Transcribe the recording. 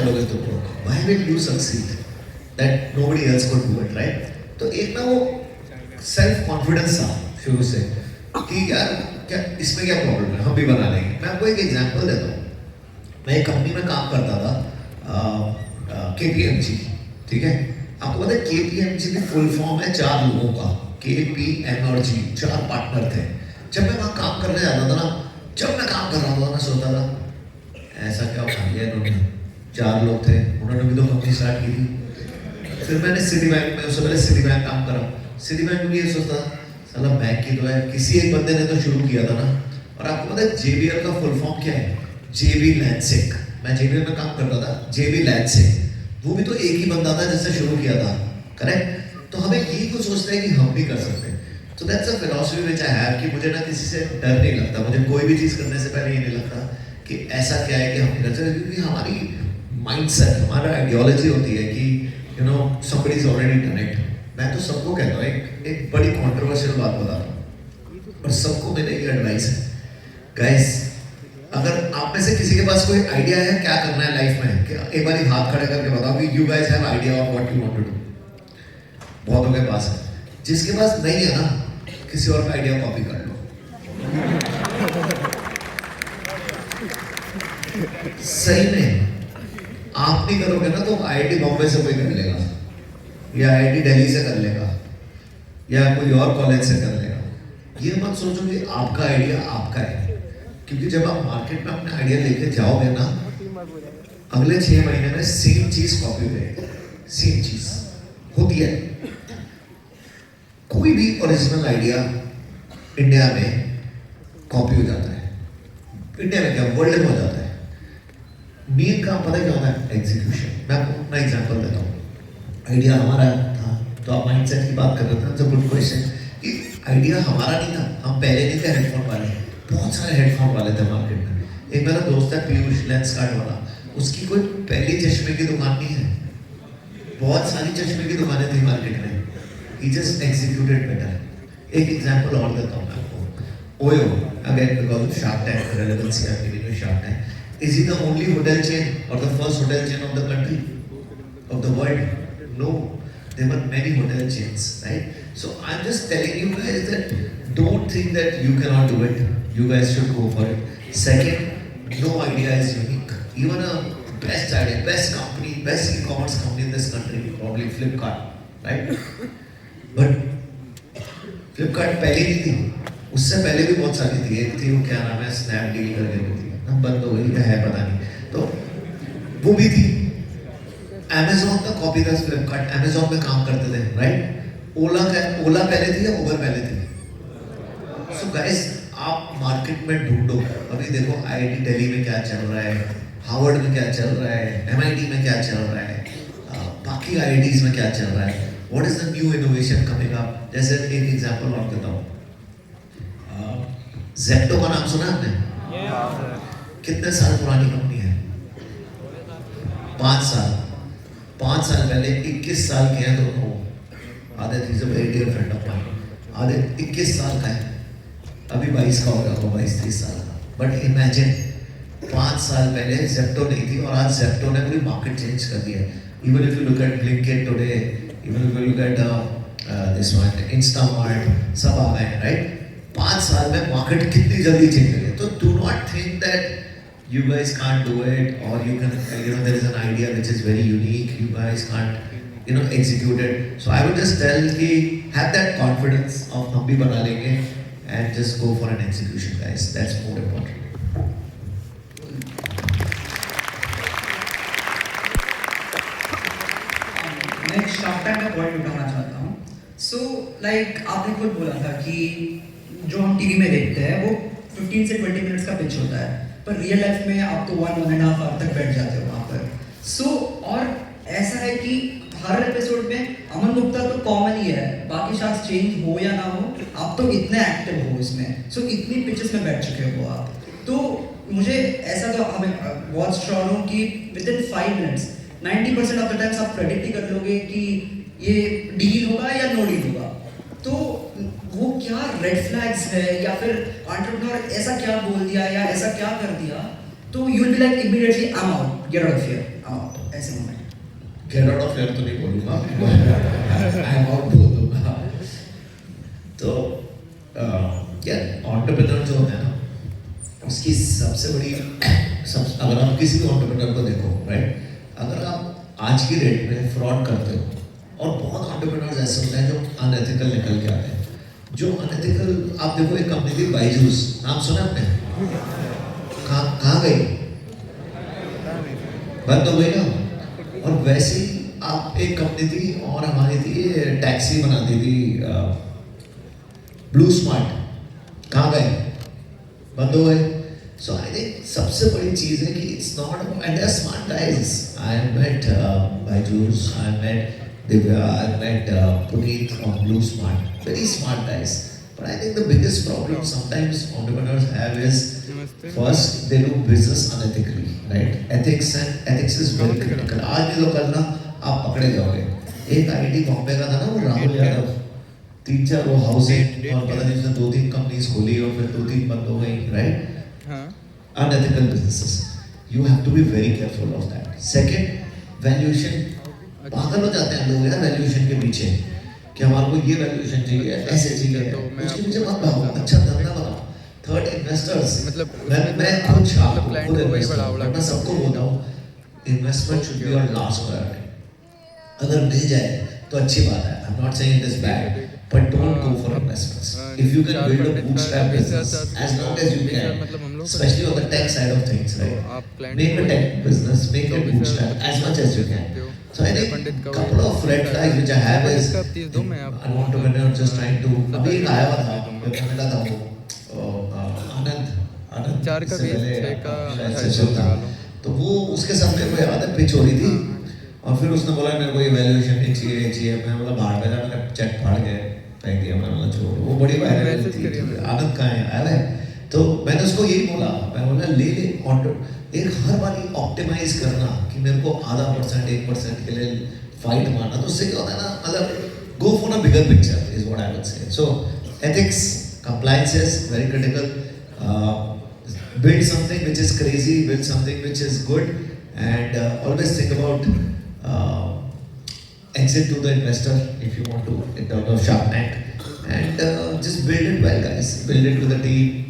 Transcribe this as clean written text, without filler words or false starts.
लोगे तुमको, why will you succeed that nobody else could do it, right? तो एक ना वो सेल्फ कॉन्फिडेंस था शुरू से कि यार क्या इसमें क्या प्रॉब्लम है, हम भी बना लेंगे। मैं आपको एक एग्जांपल देता हूँ। मैं एक कंपनी में काम करता था, KPMG, ठीक है। आपको पता है KPMG की फुल फॉर्म है 4 लोगों का, KPMG, 4 पार्टनर थे। जब मैं वहाँ काम करने जाता था ना, जब मैं काम कर रहा था ना, सोचता था ऐसा क्या उठा लिया इन्होंने, 4 लोग थे, उन्होंने भी तो कंपनी स्टार्ट की थी। फिर मैंने सिटी बैंक में, उससे पहले सिटी बैंक काम करा। सिटी बैंक में ये सोचता साला बैंक की तो है, किसी एक बंदे ने तो शुरू किया था ना। और आपको पता है JBL का फुल फॉर्म क्या है? JB लैंडसेक। मैं JBL में काम करता था, JB लैंडसेक, वो भी तो एक ही बंदा था जिसने शुरू किया था, करेक्ट। तो हमें यही कुछ सोचना है कि हम भी कर सकते हैं। तो that's a philosophy which I have कि मुझे ना किसी से डर नहीं लगता, मुझे कोई भी चीज़ करने से पहले ये नहीं लगता कि ऐसा क्या है कि हम कर सकते, क्योंकि हमारी माइंडसेट, हमारा आइडियोलॉजी होती है कि you know somebody is already done it. मैं तो सबको कहता हूँ, एक बड़ी कॉन्ट्रोवर्शियल बात बता रहा हूँ और सबको मेरी ये एडवाइस है, गाइस, अगर आप में से किसी के पास कोई आइडिया है क्या करना है लाइफ में, एक बार हाथ खड़े करके बताओ कि you guys have idea of what you want to do. बहुतों के पास है। जिसके पास नहीं है ना, किसी और का आइडिया कॉपी कर लो। सही में आप नहीं करोगे ना तो IIT बॉम्बे से कोई कर लेगा, या IIT दिल्ली से कर लेगा, या कोई और कॉलेज से कर लेगा। ये मत सोचो कि आपका आइडिया आपका है, क्योंकि जब आप मार्केट में अपना आइडिया लेके जाओगे ना, अगले 6 महीने में सेम चीज कॉपी होगी। सेम चीज होती है। कोई भी ओरिजिनल आइडिया इंडिया में कॉपी हो जाता है। इंडिया में क्या, वर्ल्ड में हो जाता है। मेन काम पता क्या होता है? एग्जीक्यूशन। मैं आपको अपना एग्जांपल देता हूँ। आइडिया हमारा था, तो आप माइंडसेट की बात कर रहे थे, तो गुड क्वेश्चन। कि आइडिया हमारा नहीं था, हम पहले नहीं थे हेडफोन वाले, बहुत सारे हेडफोन वाले थे मार्केट में। एक मेरा दोस्त है पीयूष, लेंस कार्ड वाला, उसकी कोई पहली चश्मे की दुकान नहीं है, बहुत सारी चश्मे की दुकानें थी मार्केट में। He just executed better. एक एग्जांपल और देता हूँ मैं आपको। OYO, again because of Shark Tank relevancy, I'm giving you Shark Tank. Is he the only hotel chain or the first hotel chain of the country, of the world? No, there were many hotel chains, right? So I'm just telling you guys that don't think that you cannot do it. You guys should go for it. Second, no idea is unique. Even a best idea, best company, best e-commerce company in this country, probably Flipkart, right? But Flipkart पहले नहीं थी, उससे पहले भी बहुत सारी थी। एक थी वो क्या नाम है, स्नैपडील करके थी, अब बंद हो गई है पता नहीं, तो वो भी थी। अमेज़न का कॉपी था फ्लिपकार्ट, अमेज़न में काम करते थे, राइट। ओला पहले थी या उबर पहले थी? सो गाइस, आप मार्केट में ढूंढो। अभी देखो IIT दिल्ली में क्या चल रहा है, हार्वर्ड में क्या चल रहा है, MIT में क्या चल रहा है, बाकी IITs में क्या चल रहा है। What is the new innovation coming up? जैसे एक एग्जांपल और देता हूँ। Zepto का नाम सुना आपने? कितने साल पुरानी कंपनी है? 5 साल। 5 साल पहले 21 साल के हैं दोनों। Aditya is a very dear friend of mine. Aditya 21 साल का है, अभी 22 का होगा, 22-23 साल का। बट इमेजिन 5 साल पहले Zepto नहीं थी और आज Zepto ने पूरी मार्केट चेंज कर दिया है। Even if you look at Blinkit today, even if you look at this one, Instamart, सब आ गए, right? 5 साल में मार्केट कितनी जल्दी चेंज हो गई। तो do not think that you guys can't do it, or you can, there is an idea which is very unique, you guys can't, execute it. So I would just tell कि have that confidence of हम भी बना लेंगे, and just go for an execution, guys. That's more important. Shark tank का point उठाना चाहता हूँ। So like आपने खुद बोला था कि जो हम टीवी में देखते हैं वो 15 से 20 मिनट्स का पिच होता है, पर रियल लाइफ में आप तो 1-1.5 आवर तक बैठ जाते हो वहाँ पर। सो और ऐसा है कि हर एपिसोड में अमन गुप्ता तो कॉमन ही है, बाकी शायद चेंज हो या ना हो, आप तो इतने एक्टिव हो इसमें। सो इतनी पिचेस में बैठ चुके हो आप, तो मुझे ऐसा तो हमें बहुत श्योर हूँ कि within 5 minutes 90% of the times आप प्रेडिक्ट ही कर लोगे कि ये डील होगा या नो डील होगा। तो वो क्या रेड फ्लैग्स है, या फिर एंटरप्रेन्योर ऐसा क्या बोल दिया या ऐसा क्या कर दिया तो you will be like immediately I am out, get out of here, I am out, ऐसे moment. Get out of here तो नहीं बोलूँगा, आई एम आउट बोल दूँगा. तो यार एंटरप्रेन्योर जो होता है ना, उसकी सबसे बड़ी अगर आप किसी भी एंटरप्रेन्योर को देखो, राइट, अगर आप आज की डेट में फ्रॉड करते हो, और बहुत एंटरप्रेन्योर्स ऐसे होते हैं जो अनएथिकल निकल के आते हैं. जो अनएथिकल, आप देखो एक कंपनी थी बाइजूस, नाम सुना आपने? कहाँ गई? बंद हो गई ना. और वैसे ही आप एक कंपनी थी और हमारी थी, टैक्सी बनाती थी, ब्लू स्मार्ट, कहाँ गए? बंद हो गए. सो आई थिंक सबसे बड़ी चीज़ है कि it's not, and they smart guys. I met Byju's, I met Divya, I met Puneet on Blue Smart. Very smart guys. But I think the biggest problem sometimes entrepreneurs have is first they do business unethically, right? Ethics is very critical. आज नहीं तो कल ना आप पकड़े जाओगे. एक IT Bombay का था ना, वो राहुल यादव, 3-4 वो हाउसिंग और पता नहीं उसने 2-3 कंपनीज खोली और फिर 2-3 बंद हो गई, right? Unethical businesses. You have to be very careful of that. Second, valuation. पागल हो जाते हैं लोग यार वैल्यूएशन के पीछे, कि हमारे को ये वैल्यूएशन चाहिए, ऐसे चाहिए, उसके पीछे मत भागो, अच्छा धंधा बनाओ. Third, investors. मैं खुद शाह, मैं सबको बोलता हूँ investment should be your last priority. अगर मिल जाए तो अच्छी बात है, I am not saying it is bad, but don't go for investments. If you can build a bootstrap business as long as you can, especially on the tech side of things, right? Make a tech business, make it bootstrap as much as you can. So I think couple of red flags which I have is an entrepreneur just trying to. अभी एक आया हुआ था, मेरे को मिला था वो आनंद का इससे पहले 6 का सेशन था, तो वो उसके साथ मेरे को याद है पिच हो रही थी, और फिर उसने बोला मेरे को ये वैल्यूएशन नहीं चाहिए. मैं बोला बाहर में जा, मैंने चेक फाड़ के फेंक दिया. मैंने बोला छोड़, वो बड़ी वायरल थी. आनंद कहाँ है? आया है. तो मैंने उसको यही बोला, मैं बोला ले एक हर बार ऑप्टिमाइज करना कि मेरे को आधा %, 1% के लिए फाइट मारना, तो उससे क्या होता है ना, मतलब go for a bigger picture is what I would say. So ethics, compliances very critical. Build something which is crazy, build something which is good, and always think about exit to the investor if you want to, in terms of Shark Tank, and just build it well guys, build it with a team.